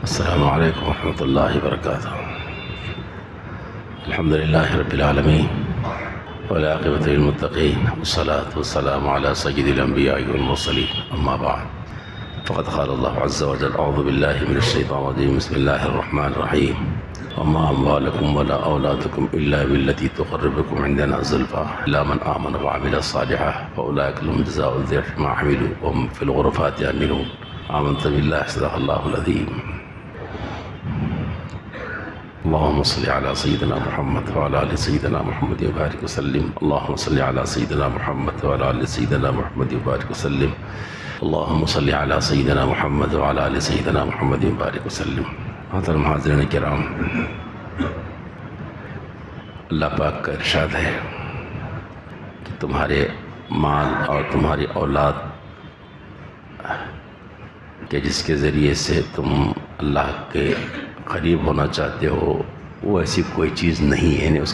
السلام علیکم ورحمۃ اللہ وبرکاتہ۔ الحمد للہ رب العالمین والعاقبۃ للمتقین والصلاة والسلام علی سید الانبیاء والمرسلین، اما بعد فقد قال اللہ عز وجل اعوذ باللہ من الشیطان الرجیم بسم اللہ الرحمن الرحیم وما اموالکم ولا اولادکم الا بالتي تقربکم عندنا زلفى الا من آمن وعمل صالحا فاولئک لهم جزاء الضعف ما عملوا وهم في الغرفات آمنون۔ آمنت باللہ صدق اللہ العظیم۔ اللهم صل على سيدنا محمد وعلى آل سيدنا محمد وبارك وسلم۔ اللهم صل على سيدنا محمد وعلى آل سيدنا محمد وبارك وسلم۔ اللهم صل على سيدنا محمد وعلى آل سيدنا محمد وبارك وسلم۔ محترم حاضرین کرام، اللہ پاک کا ارشاد ہے کہ تمہارے مال اور تمہاری اولاد کہ جس کے ذریعے سے تم اللہ کے قریب ہونا چاہتے ہو، وہ ایسی کوئی چیز نہیں ہے، یعنی اس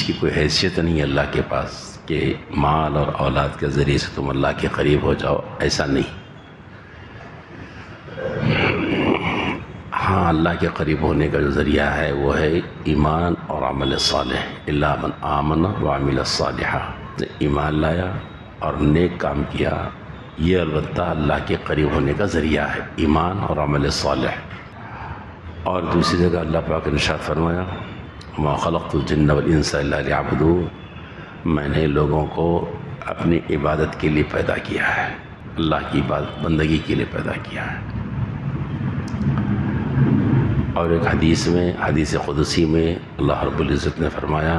کی کوئی حیثیت نہیں ہے اللہ کے پاس کہ مال اور اولاد کے ذریعے سے تم اللہ کے قریب ہو جاؤ، ایسا نہیں۔ ہاں، اللہ کے قریب ہونے کا جو ذریعہ ہے وہ ہے ایمان اور عمل صالح، الا من آمن وعمل صالحا، ایمان لایا اور نیک کام کیا، یہ البتہ اللہ کے قریب ہونے کا ذریعہ ہے، ایمان اور عمل صالح۔ اور دوسری جگہ اللہ پاک نے ارشاد فرمایا ما خلقت الجن والانس الا لیعبدون، میں نے لوگوں کو اپنی عبادت کے لیے پیدا کیا ہے، اللہ کی عبادت بندگی کے لیے پیدا کیا ہے۔ اور ایک حدیث قدسی میں اللہ رب العزت نے فرمایا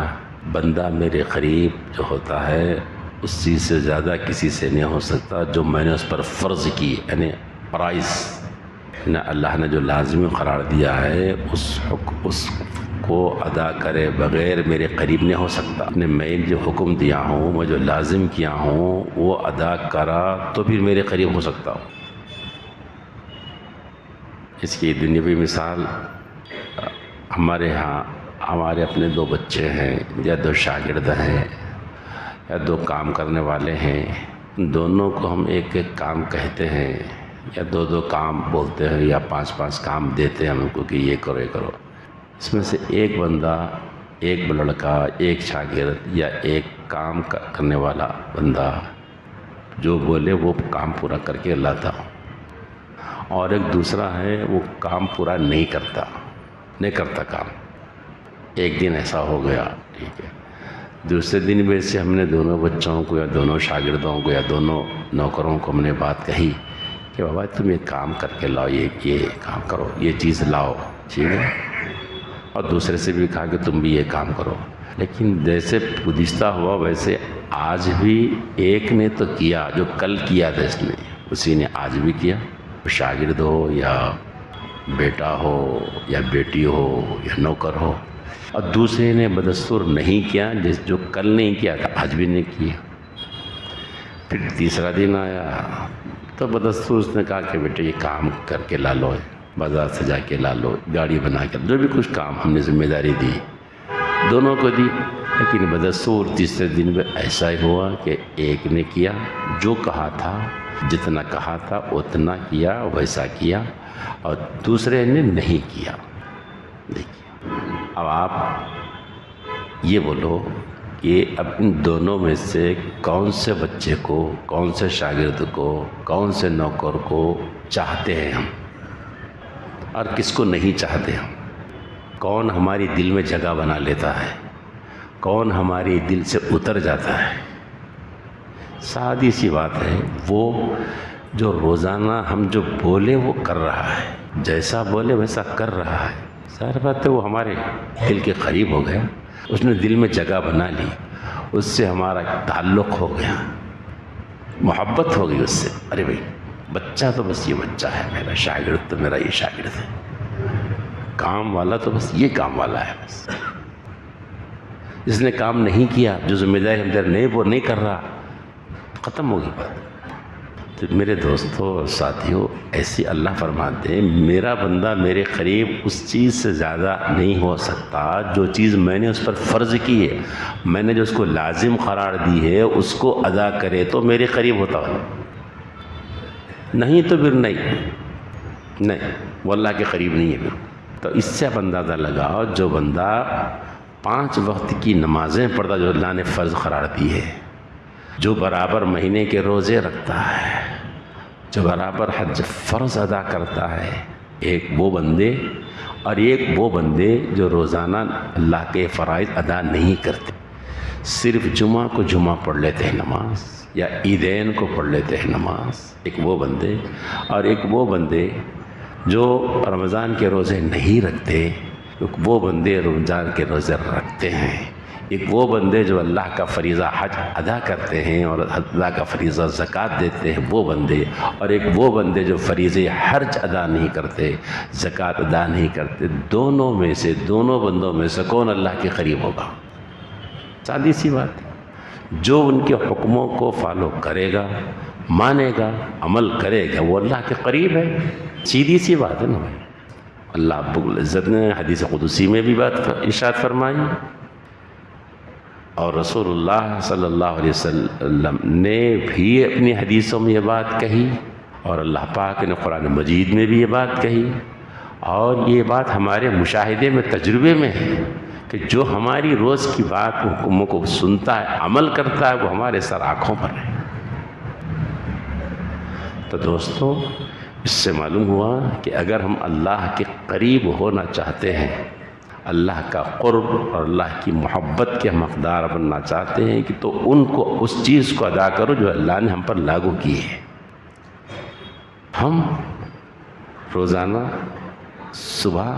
بندہ میرے قریب جو ہوتا ہے اس چیز سے زیادہ کسی سے نہیں ہو سکتا جو میں نے اس پر فرض کی، یعنی پرائز نہ اللہ نے جو لازمی قرار دیا ہے اس کو ادا کرے بغیر میرے قریب نہیں ہو سکتا۔ میں جو حکم دیا ہوں، میں جو لازم کیا ہوں وہ ادا کرا تو پھر میرے قریب ہو سکتا ہوں۔ اس کی دنیاوی مثال، ہمارے ہاں ہمارے اپنے دو بچے ہیں یا دو شاگرد ہیں یا دو کام کرنے والے ہیں، دونوں کو ہم ایک ایک کام کہتے ہیں یا دو دو کام بولتے ہیں یا پانچ پانچ کام دیتے ہیں ہم کو کہ یہ کرو یہ کرو۔ اس میں سے ایک بندہ، ایک لڑکا، ایک شاگرد یا ایک کام کرنے والا بندہ جو بولے وہ کام پورا کر کے لاتا، اور ایک دوسرا ہے وہ کام پورا نہیں کرتا کام۔ ایک دن ایسا ہو گیا، ٹھیک ہے، دوسرے دن بھی سے ہم نے دونوں بچوں کو یا دونوں شاگردوں کو یا دونوں نوکروں کو ہم نے بات کہی کہ بابا تم یہ کام کر کے لاؤ، یہ کام کرو، یہ چیز لاؤ، ٹھیک ہے، اور دوسرے سے بھی کہا کہ تم بھی یہ کام کرو۔ لیکن جیسے گزشتہ ہوا ویسے آج بھی ایک نے تو کیا جو کل کیا تھا، اس نے اسی نے آج بھی کیا، شاگرد ہو یا بیٹا ہو یا بیٹی ہو یا نوکر ہو، اور دوسرے نے بدستور نہیں کیا جو کل نہیں کیا تھا آج بھی نہیں کیا۔ پھر تیسرا دن آیا تو بدستور اس نے کہا کہ بیٹے یہ کام کر کے لا لو، بازار سے جا کے لا لو، گاڑی بنا کے، جو بھی کچھ کام ہم نے ذمہ داری دی دونوں کو دی۔ لیکن بدستور تیسرے دن میں ایسا ہی ہوا کہ ایک نے کیا جو کہا تھا، جتنا کہا تھا اتنا کیا، ویسا کیا، اور دوسرے نے نہیں کیا۔ دیکھیے، اب آپ یہ بولو کہ اب ان دونوں میں سے کون سے بچے کو، کون سے شاگرد کو، کون سے نوکر کو چاہتے ہیں ہم اور کس کو نہیں چاہتے ہم؟ کون ہماری دل میں جگہ بنا لیتا ہے، کون ہماری دل سے اتر جاتا ہے؟ سادی سی بات ہے، وہ جو روزانہ ہم جو بولے وہ کر رہا ہے، جیسا بولے ویسا کر رہا ہے، ظاہر بات ہے وہ ہمارے دل کے قریب ہو گیا، اس نے دل میں جگہ بنا لی، اس سے ہمارا تعلق ہو گیا، محبت ہو گئی اس سے۔ ارے بھائی بچہ تو بس یہ بچہ ہے میرا، شاگرد تو میرا یہ شاگرد ہے، کام والا تو بس یہ کام والا ہے، بس جس نے کام نہیں کیا، جو ذمہ داری ہم نہیں وہ نہیں کر رہا، ختم ہوگی بات۔ تو میرے دوستوں اور ساتھیوں، ایسی اللہ فرماتے ہیں میرا بندہ میرے قریب اس چیز سے زیادہ نہیں ہو سکتا جو چیز میں نے اس پر فرض کی ہے، میں نے جو اس کو لازم قرار دی ہے اس کو ادا کرے تو میرے قریب ہوتا ہے، نہیں تو پھر نہیں۔ وہ اللہ کے قریب نہیں ہے۔ تو اس سے آپ اندازہ لگاؤ، جو بندہ 5 وقت کی نمازیں پڑھتا جو اللہ نے فرض قرار دی ہے، جو برابر مہینے کے روزے رکھتا ہے، جو برابر حج فرض ادا کرتا ہے، ایک وہ بندے اور ایک وہ بندے جو روزانہ اللہ کے فرائض ادا نہیں کرتے، صرف جمعہ کو جمعہ پڑھ لیتے ہیں نماز، یا عیدین کو پڑھ لیتے ہیں نماز، ایک وہ بندے اور ایک وہ بندے جو رمضان کے روزے نہیں رکھتے، ایک وہ بندے رمضان کے روزے رکھتے ہیں، ایک وہ بندے جو اللہ کا فریضہ حج ادا کرتے ہیں اور اللہ کا فریضہ زکوٰۃ دیتے ہیں وہ بندے، اور ایک وہ بندے جو فریضہ حج ادا نہیں کرتے، زکوٰۃ ادا نہیں کرتے، دونوں بندوں میں سے کون اللہ کے قریب ہوگا؟ سادی سی بات ہے۔ جو ان کے حکموں کو فالو کرے گا، مانے گا، عمل کرے گا، وہ اللہ کے قریب ہے۔ سیدھی سی بات ہے نا بھائی۔ اللہ رب العزت نے حدیث قدسی میں بھی بات ارشاد فرمائی، اور رسول اللہ صلی اللہ علیہ وسلم نے بھی اپنی حدیثوں میں یہ بات کہی، اور اللہ پاک نے قرآن مجید میں بھی یہ بات کہی، اور یہ بات ہمارے مشاہدے میں، تجربے میں ہے کہ جو ہماری روز کی بات حکموں کو سنتا ہے، عمل کرتا ہے، وہ ہمارے سر آنکھوں پر ہے۔ تو دوستو، اس سے معلوم ہوا کہ اگر ہم اللہ کے قریب ہونا چاہتے ہیں، اللہ کا قرب اور اللہ کی محبت کے ہم حقدار بننا چاہتے ہیں، کہ تو ان کو اس چیز کو ادا کرو جو اللہ نے ہم پر لاگو کی ہے۔ ہم روزانہ صبح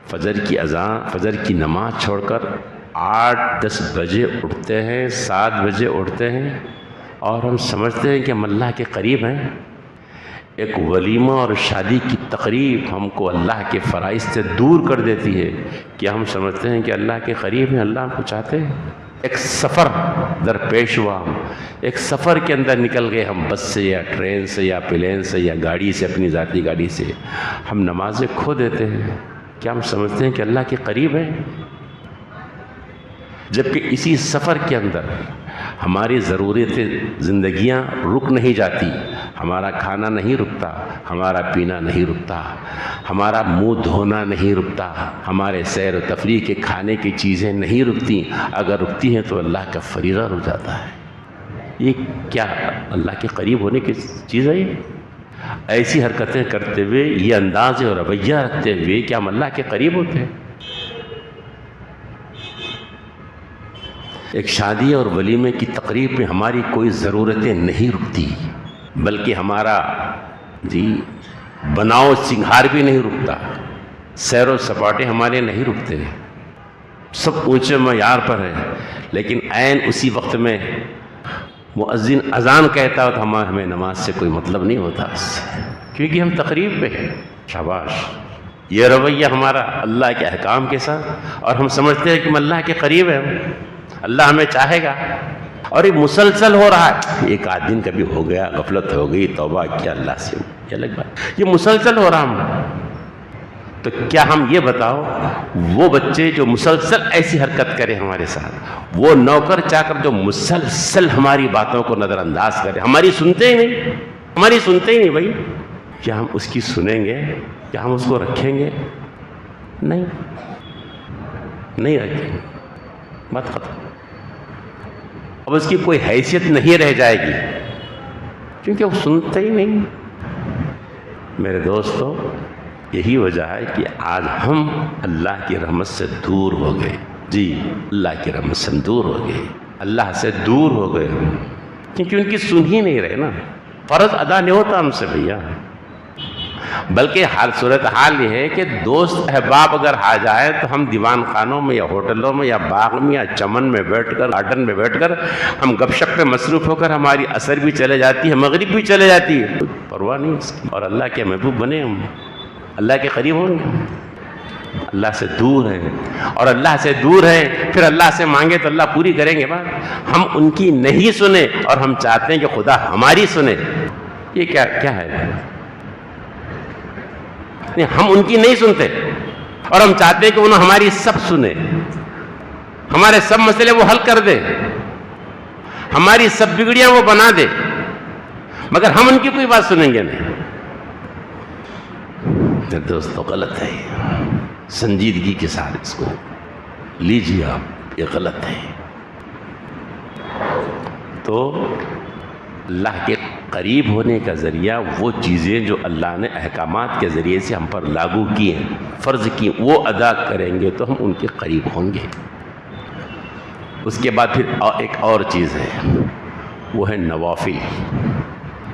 فجر کی نماز چھوڑ کر 8-10 بجے اٹھتے ہیں، 7 بجے اٹھتے ہیں، اور ہم سمجھتے ہیں کہ ہم اللہ کے قریب ہیں۔ ایک ولیمہ اور شادی کی تقریب ہم کو اللہ کے فرائض سے دور کر دیتی ہے، کہ ہم سمجھتے ہیں کہ اللہ کے قریب ہیں، اللہ ہم کو چاہتے ہیں۔ ایک سفر درپیش ہوا، ہم ایک سفر کے اندر نکل گئے، ہم بس سے یا ٹرین سے یا پلین سے یا گاڑی سے، اپنی ذاتی گاڑی سے، ہم نمازیں کھو دیتے ہیں۔ کیا ہم سمجھتے ہیں کہ اللہ کے قریب ہیں؟ جبکہ اسی سفر کے اندر ہماری ضرورتیں زندگیاں رک نہیں جاتی، ہمارا کھانا نہیں رکتا، ہمارا پینا نہیں رکتا، ہمارا منہ دھونا نہیں رکتا، ہمارے سیر و تفریح کے کھانے کی چیزیں نہیں رکتی۔ اگر رکتی ہیں تو اللہ کا فریضہ رک جاتا ہے۔ یہ کیا اللہ کے قریب ہونے کی چیز ہے؟ یہ ایسی حرکتیں کرتے ہوئے، یہ انداز اور رویہ رکھتے ہوئے کیا ہم اللہ کے قریب ہوتے ہیں؟ ایک شادی اور ولیمے کی تقریب میں ہماری کوئی ضرورتیں نہیں رکتی، بلکہ ہمارا بناؤ سنگھار بھی نہیں رکتا، سیر و سپاٹے ہمارے نہیں رکتے، سب اونچے معیار پر ہے، لیکن عین اسی وقت میں مؤذن اذان کہتا ہے تو ہمیں نماز سے کوئی مطلب نہیں ہوتا، کیونکہ ہم تقریب پہ ہیں۔ شاباش، یہ رویہ ہمارا اللہ کے احکام کے ساتھ، اور ہم سمجھتے ہیں کہ ہم اللہ کے قریب ہیں، اللہ ہمیں چاہے گا، اور یہ مسلسل ہو رہا ہے۔ ایک آدھ دن کبھی ہو گیا، غفلت ہو گئی، توبہ کیا اللہ سے، یہ الگ بات، یہ مسلسل ہو رہا ہم۔ تو کیا ہم یہ بتاؤ، وہ بچے جو مسلسل ایسی حرکت کرے ہمارے ساتھ، وہ نوکر چاکر جو مسلسل ہماری باتوں کو نظر انداز کرے، ہماری سنتے ہی نہیں بھائی، کیا ہم اس کی سنیں گے؟ کیا ہم اس کو رکھیں گے؟ نہیں رکھیں گے، بات ختم۔ اب اس کی کوئی حیثیت نہیں رہ جائے گی، کیونکہ وہ سنتے ہی نہیں۔ میرے دوستو، یہی وجہ ہے کہ آج ہم اللہ کی رحمت سے دور ہو گئے۔ اللہ کی رحمت سے دور ہو گئے، اللہ سے دور ہو گئے، کیونکہ ان کی سن ہی نہیں رہے نا۔ فرض ادا نہیں ہوتا ہم سے بھیا، بلکہ صورتحال یہ ہے کہ دوست احباب اگر آ جائے تو ہم دیوان خانوں میں یا ہوٹلوں میں یا باغ میں یا چمن میں بیٹھ کر، گارڈن میں بیٹھ کر ہم گپ شپ پہ مصروف ہو کر ہماری عصر بھی چلے جاتی ہے، مغرب بھی چلے جاتی ہے، پرواہ نہیں اس کی۔ اور اللہ کے محبوب بنے ہم، اللہ کے قریب ہوں گے، اللہ سے دور ہیں، اور اللہ سے دور ہیں پھر اللہ سے مانگے تو اللہ پوری کریں گے بات۔ ہم ان کی نہیں سنے اور ہم چاہتے ہیں کہ خدا ہماری سنے، یہ کیا ہے؟ ہم ان کی نہیں سنتے اور ہم چاہتے ہیں کہ انہوں ہماری سب سنے، ہمارے سب مسئلے وہ حل کر دے، ہماری سب بگڑیاں وہ بنا دے، مگر ہم ان کی کوئی بات سنیں گے نہیں۔ میرے دوستو غلط ہے، سنجیدگی کے ساتھ اس کو لیجیے آپ، یہ غلط ہے۔ تو اللہ کے قریب ہونے کا ذریعہ وہ چیزیں جو اللہ نے احکامات کے ذریعے سے ہم پر لاگو کی ہیں، فرض کی، وہ ادا کریں گے تو ہم ان کے قریب ہوں گے۔ اس کے بعد پھر ایک اور چیز ہے، وہ ہے نوافل،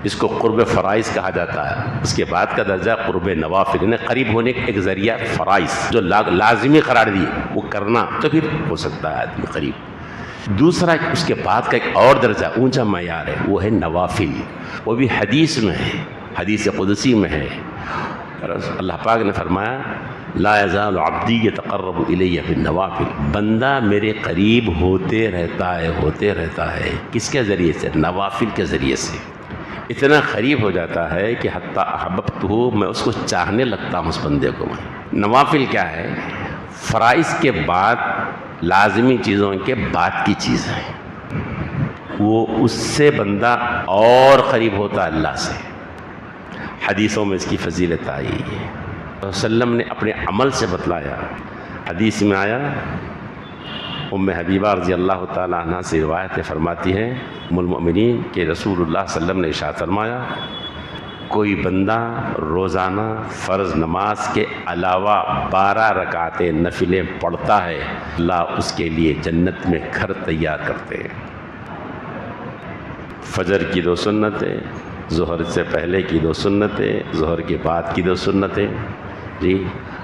اس کو قرب فرائض کہا جاتا ہے۔ اس کے بعد کا درجہ قرب نوافل، یعنی قریب ہونے کا ایک ذریعہ فرائض جو لازمی قرار دیے وہ کرنا، تو پھر ہو سکتا ہے آدمی قریب۔ دوسرا اس کے بعد کا ایک اور درجہ اونچا معیار ہے، وہ ہے نوافل، وہ بھی حدیث میں ہے، حدیث قدسی میں ہے۔ اللہ پاک نے فرمایا لا یزال عبدی یتقرب الی بالنوافل، بندہ میرے قریب ہوتے رہتا ہے کس کے ذریعے سے؟ نوافل کے ذریعے سے۔ اتنا قریب ہو جاتا ہے کہ حتی احببتہ، میں اس کو چاہنے لگتا ہوں اس بندے کو۔ میں نوافل کیا ہے؟ فرائض کے بعد، لازمی چیزوں کے بعد کی چیز ہے، وہ اس سے بندہ اور قریب ہوتا ہے اللہ سے۔ حدیثوں میں اس کی فضیلت آئی ہے، وسلم نے اپنے عمل سے بتلایا۔ حدیث میں آیا، ام حبیبہ رضی اللہ تعالیٰ عنہ سے روایت فرماتی ہیں ام المؤمنین کہ رسول اللہ صلی اللہ علیہ وسلم نے ارشاد فرمایا، کوئی بندہ روزانہ فرض نماز کے علاوہ 12 رکعتیں نفلیں پڑھتا ہے، اللہ اس کے لیے جنت میں گھر تیار کرتے ہیں۔ فجر کی 2 سنتیں، ظہر سے پہلے کی 2 سنتیں، ظہر کے بعد کی 2 سنتیں، جی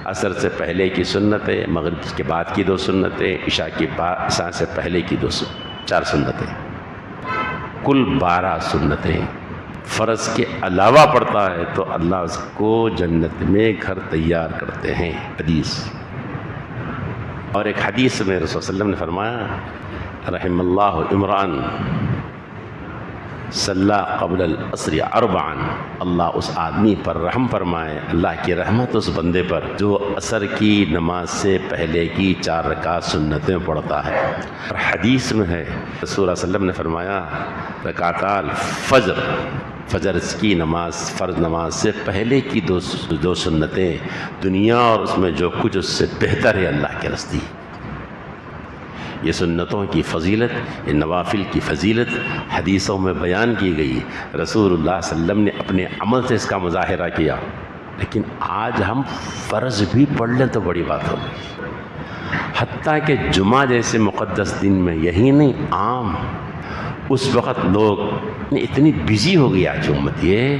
عصر سے پہلے کی سنتیں، مغرب کے بعد کی 2 سنتیں، عشاء سے پہلے کی 4 سنتیں، کل 12 سنتیں فرض کے علاوہ پڑھتا ہے تو اللہ اس کو جنت میں گھر تیار کرتے ہیں۔ حدیث۔ اور ایک حدیث میں رسول صلی اللہ علیہ وسلم نے فرمایا رحم اللہ عمران صلی قبل العصر 4، اللہ اس آدمی پر رحم فرمائے، اللہ کی رحمت اس بندے پر جو عصر کی نماز سے پہلے کی 4 رکعت سنتیں پڑھتا ہے۔ اور حدیث میں ہے رسول اللہ صلی اللہ علیہ وسلم نے فرمایا رکعتا الفجر، فجر کی نماز، فرض نماز سے پہلے کی 2 سنتیں، دنیا اور اس میں جو کچھ اس سے بہتر ہے اللہ کے نزدیک۔ یہ سنتوں کی فضیلت، یہ نوافل کی فضیلت حدیثوں میں بیان کی گئی، رسول اللہ صلی اللہ علیہ وسلم نے اپنے عمل سے اس کا مظاہرہ کیا۔ لیکن آج ہم فرض بھی پڑھ لیں تو بڑی بات ہو گئی، حتیٰ کہ جمعہ جیسے مقدس دن میں، یہی نہیں عام اس وقت لوگ اتنی بزی ہو گئی آج امت، یہ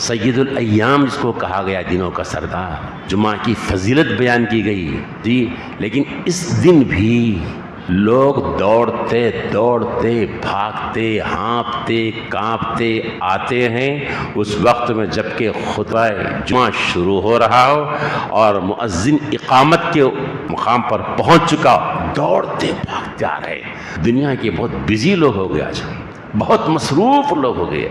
سید الایام جس کو کہا گیا دنوں کا سردار، جمعہ کی فضیلت بیان کی گئی، جی لیکن اس دن بھی لوگ دوڑتے بھاگتے ہانپتے کانپتے آتے ہیں اس وقت میں جبکہ خطبہ جمعہ شروع ہو رہا ہو اور مؤذن اقامت کے مقام پر پہنچ چکا، دوڑتے بھاگتے آ رہے ہیں۔ دنیا کے بہت بزی لوگ ہو گئے آج، بہت مصروف لوگ ہو گئے،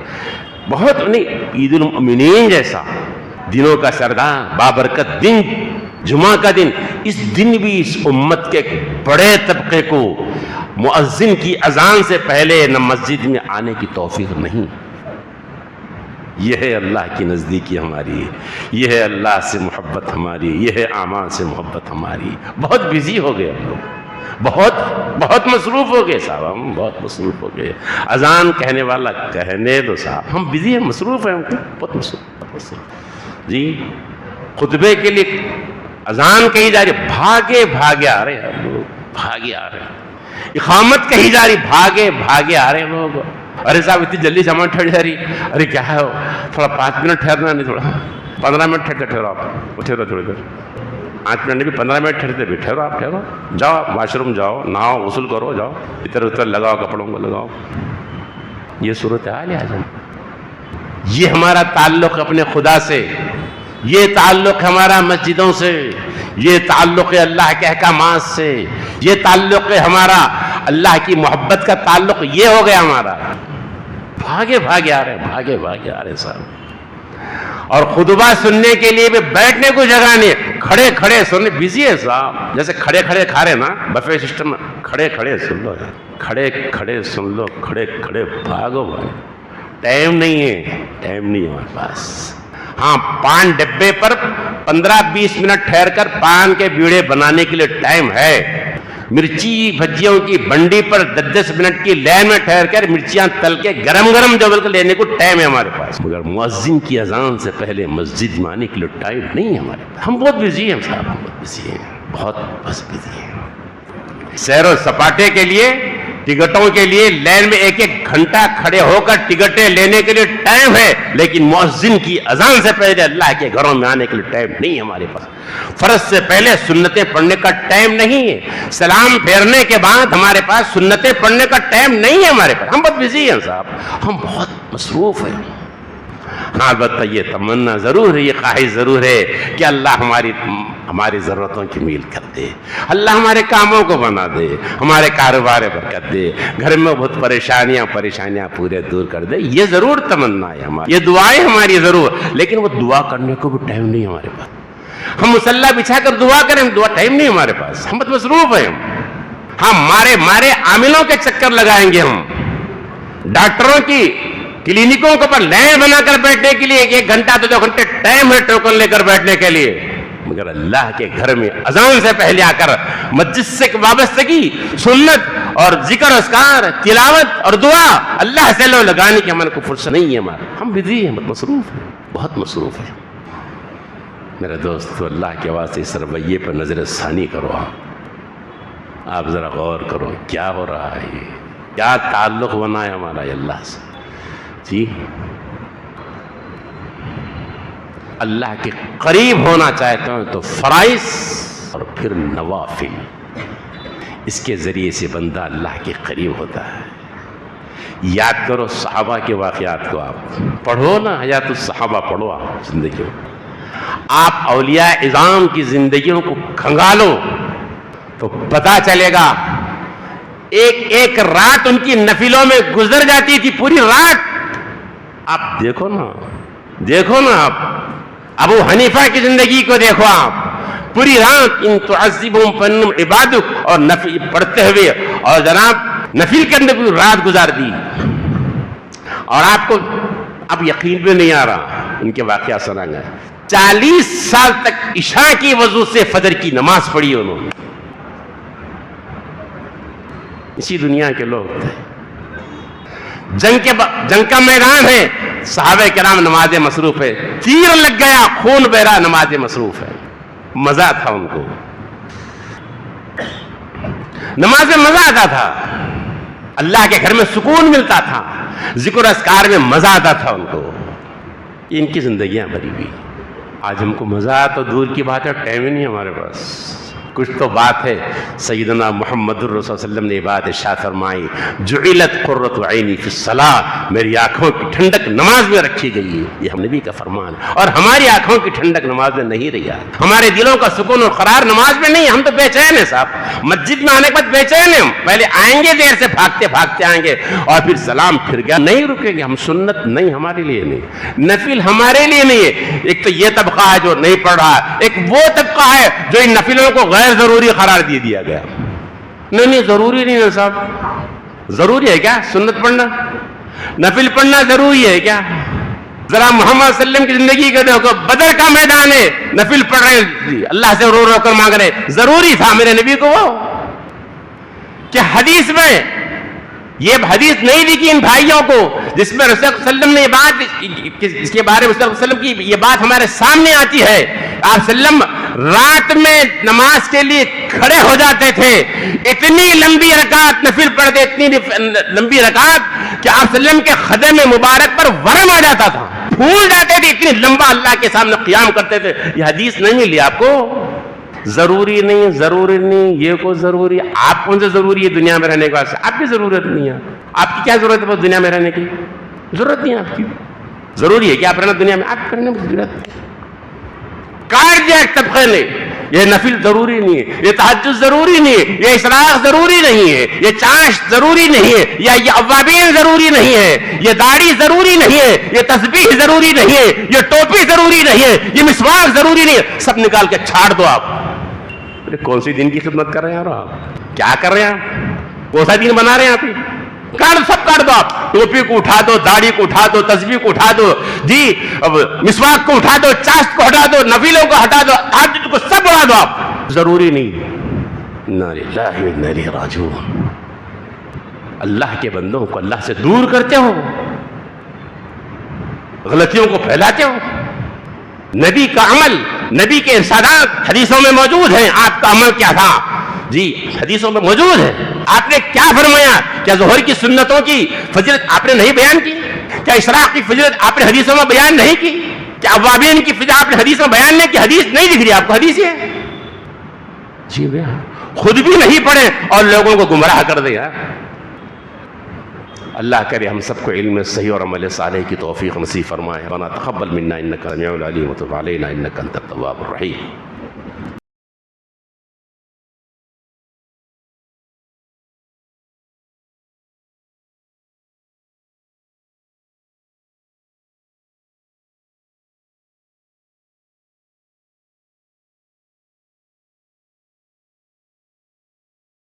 بہت نہیں عید المؤمنین جیسا دنوں کا سردار بابرکت دن جمعہ کا دن، اس دن بھی اس امت کے بڑے طبقے کو مؤذن کی اذان سے پہلے نہ مسجد میں آنے کی توفیق نہیں۔ یہ ہے اللہ کی نزدیکی ہماری، یہ ہے اللہ سے محبت ہماری، یہ ہے اعمال سے محبت ہماری۔ بہت بزی ہو گئے ہم لوگ، بہت مصروف ہو گئے صاحب، ہم بہت مصروف ہو گئے۔ اذان کہنے والا کہنے دو صاحب، ہم بزی ہیں، مصروف ہیں، ہم بہت مصروف۔ جی خطبے کے لیے اذان کہی جا رہی، بھاگے آ رہے ہیں ہم لوگ، بھاگے آ رہے ہیں۔ اقامت کہی جا رہی، بھاگے آ رہے ہیں لوگ۔ ارے صاحب اتنی جلدی جماعت ٹھہر جا رہی، ارے کیا ہے تھوڑا 5 منٹ ٹھہرنا، نہیں تھوڑا 15 منٹ ٹھہرو آپ، ٹھہرو تھوڑی دیر، 5 منٹ نہیں 15 منٹ ٹھہرتے بھی، ٹھہرو آپ، ٹھہرو، جاؤ واش روم جاؤ، نہاؤ، غسل کرو، جاؤ ادھر لگاؤ، کپڑوں کو لگاؤ۔ یہ صورتحال ہے آج۔ یہ ہمارا تعلق اپنے خدا سے، یہ تعلق ہمارا مسجدوں سے، یہ تعلق ہے اللہ کے احکامات سے، یہ تعلق ہے ہمارا اللہ کی محبت کا تعلق، یہ ہو گیا ہمارا۔ بھاگے آ رہے ہیں صاحب، اور خطبہ سننے کے لیے بھی بیٹھنے کو جگہ نہیں، کھڑے سننے بزی ہے صاحب، جیسے کھڑے کھا رہے نا بفے سسٹم میں، کھڑے سن لو، کھڑے سن لو، کھڑے بھاگو بھائی، ٹائم نہیں ہے ہمارے پاس۔ ہاں پان ڈبے پر 15-20 منٹ ٹھہر کر پان کے بیڑے بنانے کے لیے ٹائم ہے. مرچی بھجیوں کی بنڈی پر 10-10 منٹ کی لائن میں ٹھہر کر مرچیاں تل کے گرم گرم جب لینے کو ٹائم ہے ہمارے پاس. مگر مؤذن کی اذان سے پہلے مسجد میں آنے کے لیے ٹائم نہیں ہے ہمارے پاس. ہم بہت بزی ہیں صاحب, ہم بہت بزی ہیں, بہت بس بزی ہیں. سیر و سپاٹے کے لیے, ٹکٹوں کے لیے لائن میں 1-1 گھنٹہ کھڑے ہو کر ٹکٹیں لینے کے لیے ٹائم ہے, لیکن مؤذن کی اذان سے پہلے اللہ کے گھروں میں آنے کے لیے ٹائم نہیں ہے ہمارے پاس. فرض سے پہلے سنتیں پڑھنے کا ٹائم نہیں ہے. سلام پھیرنے کے بعد ہمارے پاس سنتیں پڑھنے کا ٹائم نہیں ہے ہمارے پاس. ہم بہت بزی ہیں صاحب, ہم بہت مصروف ہیں. ہاں البتہ یہ تمنا ضرور ہے, یہ خواہش ضرور ہے کہ اللہ ہماری ضرورتوں کی میل کر دے, اللہ ہمارے کاموں کو بنا دے, ہمارے کاروبار برکت دے, گھر میں بہت پریشانیاں پورے دور کر دے. یہ ضرور تمنا ہے ہماری, یہ دعائیں ہماری ضرور, لیکن وہ دعا کرنے کو بھی ٹائم نہیں ہمارے پاس. ہم مصلی بچھا کر دعا کریں, دعا ٹائم نہیں ہمارے پاس, ہم بہت مصروف ہیں. ہم مارے عاملوں کے چکر لگائیں گے, ہم ڈاکٹروں کی کلینکوں کے اوپر لائن بنا کر بیٹھنے کے لیے 1 گھنٹہ 2 گھنٹے ٹائم ہے ٹوکن لے کر بیٹھنے کے لیے. مگر اللہ کے گھر میں اذان سے پہلے آ کر مسجد سے وابستگی, سنت اور ذکر اذکار, تلاوت اور دعا, اللہ سے لگانے کی ہمارے کو فرصت نہیں ہے. ہم بزی ہیں, بہت مصروف ہیں, بہت مصروف ہیں. میرے دوست, اللہ کے واسطے اس رویے پر نظر ثانی کرو. آپ ذرا غور کرو کیا ہو رہا ہے, کیا تعلق بنا ہے ہمارا اللہ سے. جی اللہ کے قریب ہونا چاہتے ہیں تو فرائض اور پھر نوافل, اس کے ذریعے سے بندہ اللہ کے قریب ہوتا ہے. یاد کرو صحابہ کے واقعات کو, آپ پڑھو نا, حیات الصحابہ پڑھو آپ زندگیوں. آپ اولیاء اعظام کی زندگیوں کو کھنگالو تو پتہ چلے گا. ایک رات ان کی نفلوں میں گزر جاتی تھی, پوری رات. آپ دیکھو نا آپ ابو حنیفہ کی زندگی کو دیکھو, آپ پوری رات ان تعذبہم فانہم عبادک اور نفل پڑھتے ہوئے, اور جناب نفل کے اندر پوری رات گزار دی. اور آپ کو اب یقین بھی نہیں آ رہا, ان کے واقعات سنائیں گے. 40 سال تک عشاء کی وضو سے فجر کی نماز پڑھی انہوں نے. اسی دنیا کے لوگ تھے. جنگ کا میدان ہے, صحابہ کرام نماز مصروف ہے. تیر لگ گیا, خون بہ رہا, نماز مصروف ہے. مزہ تھا ان کو, نماز میں مزہ آتا تھا, اللہ کے گھر میں سکون ملتا تھا, ذکر اذکار میں مزہ آتا تھا ان کو. ان کی زندگیاں بھری ہوئی. آج ہم کو مزہ تو دور کی بات ہے, ٹائم ہی نہیں ہمارے پاس. کچھ تو بات ہے. سیدنا محمد الرسول صلی اللہ علیہ وسلم نے بات ارشاد فرمائی, جعلت قرۃ عینی فی الصلاۃ, میری آنکھوں کی ٹھنڈک نماز میں رکھی گئی ہے. یہ ہم نبی کا فرمان ہے, اور ہماری آنکھوں کی ٹھنڈک نماز میں نہیں رہی ہے. ہمارے دلوں کا سکون اور قرار نماز میں نہیں. ہم تو بے چین ہیں صاحب, مسجد میں آنے کے بعد بے چین ہیں. ہم پہلے آئیں گے, دیر سے بھاگتے آئیں گے, اور پھر سلام پھر گیا, نہیں رکیں گے. ہم سنت نہیں, ہمارے لیے نہیں, نفل ہمارے لیے نہیں ہے. ایک تو یہ طبقہ ہے جو نہیں پڑھ رہا, ایک وہ طبقہ ہے جو ان نفلوں کو غیر ضروری قرار دیا گیا. نہیں ضروری نہیں ہے صاحب. ضروری ہے کیا سنت پڑھنا, نفل پڑھنا ضروری ہے کیا؟ ذرا محمد صلی اللہ علیہ وسلم کی زندگی کو دیکھو, بدر کا میدان ہے, نفل پڑھ رہے, اللہ سے رو کر مانگ رہے. ضروری تھا میرے نبی کو وہ کہ حدیث میں یہ حدیث نہیں لکھی ان بھائیوں کو جس میں رسول اللہ صلی اللہ علیہ وسلم نے یہ بات, اس کے بارے میں رسول اللہ صلی اللہ علیہ وسلم کی یہ بات ہمارے سامنے آتی ہے. آپ صلی اللہ علیہ وسلم رات میں نماز کے لیے کھڑے ہو جاتے تھے, اتنی لمبی رکعت نفل پڑھتے, اتنی لمبی رکعت کہ آپ صلی اللہ علیہ وسلم کے خدم مبارک پر ورم آ جاتا تھا, پھول جاتے تھے, اتنی لمبا اللہ کے سامنے قیام کرتے تھے. یہ حدیث نہیں ملی آپ کو. ضروری نہیں, ضروری نہیں, یہ کو ضروری. آپ کون سے ضروری ہے دنیا میں رہنے کے واسطے؟ آپ کی ضرورت نہیں ہے. آپ کی کیا ضرورت ہے بس دنیا میں رہنے کی؟ ضرورت نہیں ہے آپ کی. ضروری ہے کہ آپ رہنا دنیا میں, آپ کرنے میں ضرورت ہے. کاٹ دیا ایک طبقے نے, یہ نفل ضروری نہیں ہے, یہ تہجد ضروری نہیں ہے, یہ اسراغ ضروری نہیں ہے, یہ چاش ضروری نہیں ہے, یا یہ اوابین ضروری نہیں ہے, یہ داڑھی ضروری نہیں ہے, یہ تسبیح ضروری نہیں ہے, یہ ٹوپی ضروری نہیں ہے, یہ مسواک ضروری نہیں ہے. سب نکال کے چھاڑ دو آپ. کون سی دین کی خدمت کر رہے ہیں آپ؟ کیا کر رہے ہیں آپ؟ کون سا دین بنا رہے ہیں آپ؟ کاٹ سب کاٹ دو آپ، ٹوپی کو اٹھا دو، داڑھی کو اٹھا دو، تسبیح کو اٹھا دو، جی اب مسواک کو اٹھا دو، چاشت کو ہٹا دو، نفلوں کو ہٹا دو، تہجد کو سب اڑا دو آپ، ضروری نہیں۔ انا للہ و انا الیہ راجعون۔ اللہ کے بندوں کو اللہ سے دور کرتے ہو، غلطیوں کو پھیلاتے ہو۔ نبی کا عمل، نبی کے ارشادات حدیثوں میں موجود ہیں، آپ کا عمل کیا تھا؟ جی حدیثوں میں موجود ہے۔ آپ نے کیا فرمایا؟ کیا ظہر کی سنتوں کی فضیلت آپ نے نہیں بیان کی؟ کیا اشراق کی فضیلت آپ نے حدیثوں میں بیان نہیں کی؟ کیا اوابین کی فضیلت آپ نے حدیث میں بیان نہیں کی؟ حدیث نہیں دکھ رہی آپ کو؟ حدیث ہے جی بھیا، خود بھی نہیں پڑھے اور لوگوں کو گمراہ کر دیا۔ اللہ کرے ہم سب کو علم صحیح اور عمل صالح کی توفیق نصیب فرمائے۔ ربنا تقبل منا انک سمیع العلیم وتب علینا انک انت التواب الرحیم۔